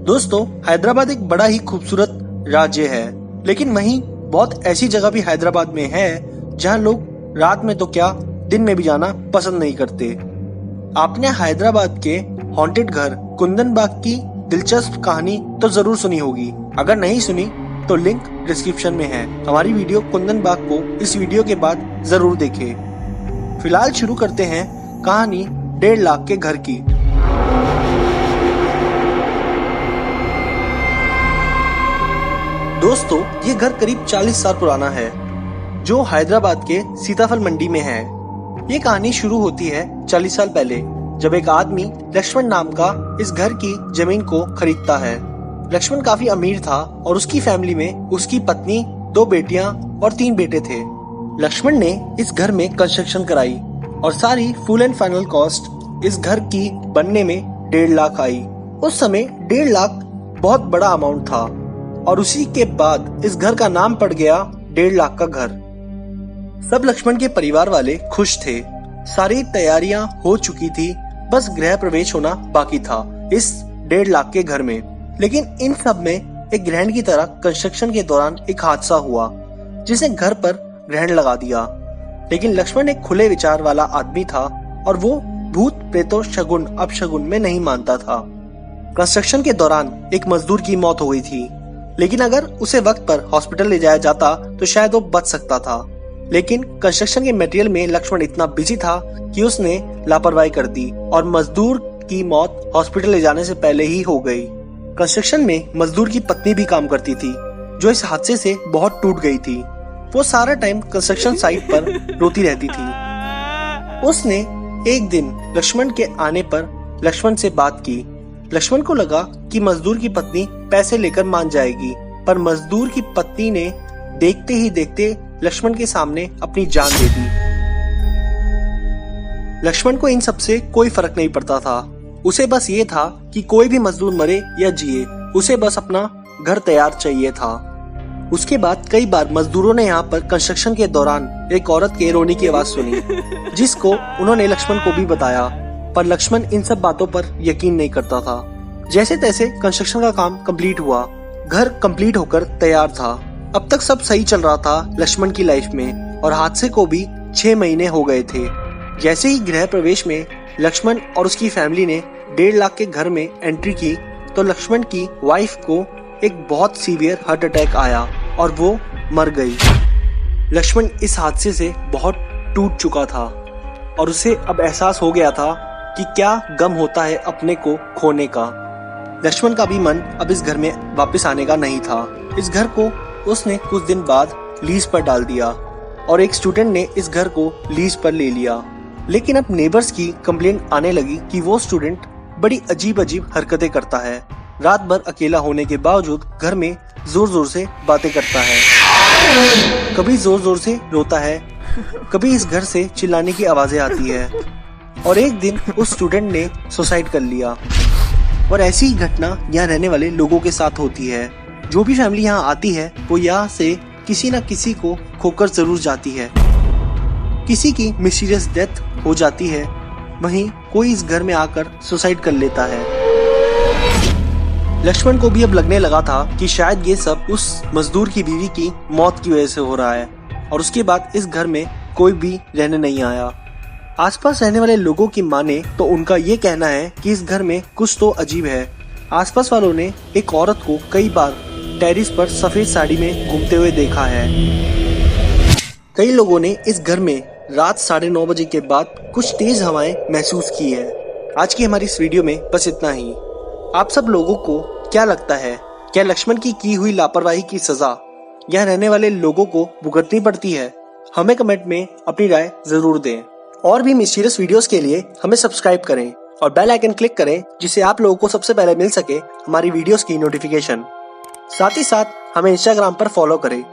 दोस्तों, हैदराबाद एक बड़ा ही खूबसूरत राज्य है, लेकिन वहीं बहुत ऐसी जगह भी हैदराबाद में है जहां लोग रात में तो क्या दिन में भी जाना पसंद नहीं करते। आपने हैदराबाद के हॉन्टेड घर कुंदन बाग की दिलचस्प कहानी तो जरूर सुनी होगी। अगर नहीं सुनी तो लिंक डिस्क्रिप्शन में है। हमारी वीडियो कुंदन बाग को इस वीडियो के बाद जरूर देखें। फिलहाल शुरू करते हैं कहानी 1.5 लाख के घर की। दोस्तों, ये घर करीब 40 साल पुराना है, जो हैदराबाद के सीताफल मंडी में है। ये कहानी शुरू होती है 40 साल पहले, जब एक आदमी लक्ष्मण नाम का इस घर की जमीन को खरीदता है। लक्ष्मण काफी अमीर था और उसकी फैमिली में उसकी पत्नी, 2 बेटियां और 3 बेटे थे। लक्ष्मण ने इस घर में कंस्ट्रक्शन कराई और सारी फुल एंड फाइनल कॉस्ट इस घर की बनने में 1.5 लाख आई। उस समय 1.5 लाख बहुत बड़ा अमाउंट था और उसी के बाद इस घर का नाम पड़ गया 1.5 लाख का घर। सब लक्ष्मण के परिवार वाले खुश थे। सारी तैयारियां हो चुकी थी, बस गृह प्रवेश होना बाकी था इस 1.5 लाख के घर में। लेकिन इन सब में एक ग्रहण की तरह कंस्ट्रक्शन के दौरान एक हादसा हुआ जिसने घर पर ग्रहण लगा दिया। लेकिन लक्ष्मण एक खुले विचार वाला आदमी था और वो भूत प्रेतों शगुन अपशगुन में नहीं मानता था। कंस्ट्रक्शन के दौरान एक मजदूर की मौत हो गई थी, लेकिन अगर उसे वक्त पर हॉस्पिटल ले जाया जाता तो शायद वो बच सकता था। लेकिन कंस्ट्रक्शन के मटेरियल में लक्ष्मण इतना बिजी था कि उसने लापरवाही कर दी और मजदूर की मौत हॉस्पिटल ले जाने से पहले ही हो गई। कंस्ट्रक्शन में मजदूर की पत्नी भी काम करती थी, जो इस हादसे से बहुत टूट गई थी। वो सारा टाइम कंस्ट्रक्शन साइट पर रोती रहती थी। उसने एक दिन लक्ष्मण के आने पर लक्ष्मण से बात की। लक्ष्मण को लगा कि मजदूर की पत्नी पैसे लेकर मान जाएगी, पर मजदूर की पत्नी ने देखते ही देखते लक्ष्मण के सामने अपनी जान दे दी। लक्ष्मण को इन सब से कोई फर्क नहीं पड़ता था। उसे बस ये था कि कोई भी मजदूर मरे या जिए, उसे बस अपना घर तैयार चाहिए था। उसके बाद कई बार मजदूरों ने यहाँ पर कंस्ट्रक्शन के दौरान एक औरत के रोने की आवाज सुनी, जिसको उन्होंने लक्ष्मण को भी बताया, पर लक्ष्मण इन सब बातों पर यकीन नहीं करता था। जैसे तैसे कंस्ट्रक्शन का काम कंप्लीट हुआ। घर कंप्लीट होकर तैयार था। अब तक सब सही चल रहा था लक्ष्मण की लाइफ में और हादसे को भी 6 महीने हो गए थे। जैसे ही गृह प्रवेश में लक्ष्मण और उसकी फैमिली ने 1.5 लाख के घर में एंट्री की तो लक्ष्मण की वाइफ को एक बहुत सीवियर हार्ट अटैक आया और वो मर गई। लक्ष्मण इस हादसे से बहुत टूट चुका था और उसे अब एहसास हो गया था कि क्या गम होता है अपने को खोने का। लक्ष्मण का भी मन अब इस घर में वापस आने का नहीं था। इस घर को उसने कुछ दिन बाद लीज पर डाल दिया और एक स्टूडेंट ने इस घर को लीज पर ले लिया। लेकिन अब नेबर्स की कंप्लेंट आने लगी कि वो स्टूडेंट बड़ी अजीब अजीब हरकतें करता है। रात भर अकेला होने के बावजूद घर में जोर जोर से बातें करता है, कभी जोर जोर से रोता है, कभी इस घर से चिल्लाने की आवाजें आती है। और एक दिन उस स्टूडेंट ने सुसाइड कर लिया। और ऐसी ही घटना यहाँ रहने वाले लोगों के साथ होती है। जो भी फैमिली यहाँ आती है वो यहाँ से किसी न किसी को खोकर जरूर जाती है। किसी की मिस्टीरियस डेथ हो जाती है, वहीं कोई इस घर में आकर सुसाइड कर लेता है। लक्ष्मण को भी अब लगने लगा था कि शायद ये सब उस मजदूर की बीवी की मौत की वजह से हो रहा है और उसके बाद इस घर में कोई भी रहने नहीं आया। आसपास रहने वाले लोगों की माने तो उनका ये कहना है कि इस घर में कुछ तो अजीब है। आसपास वालों ने एक औरत को कई बार टेरिस पर सफेद साड़ी में घूमते हुए देखा है। कई लोगों ने इस घर में रात 9:30 बजे के बाद कुछ तेज हवाएं महसूस की है। आज की हमारी इस वीडियो में बस इतना ही। आप सब लोगों को क्या लगता है, क्या लक्ष्मण की हुई लापरवाही की सजा यहाँ रहने वाले लोगों को भुगतनी पड़ती है? हमें कमेंट में अपनी राय जरूर दें। और भी मिस्टीरियस वीडियोस के लिए हमें सब्सक्राइब करें और बेल आइकन क्लिक करें, जिससे आप लोगों को सबसे पहले मिल सके हमारी वीडियोस की नोटिफिकेशन। साथ ही साथ हमें इंस्टाग्राम पर फॉलो करें।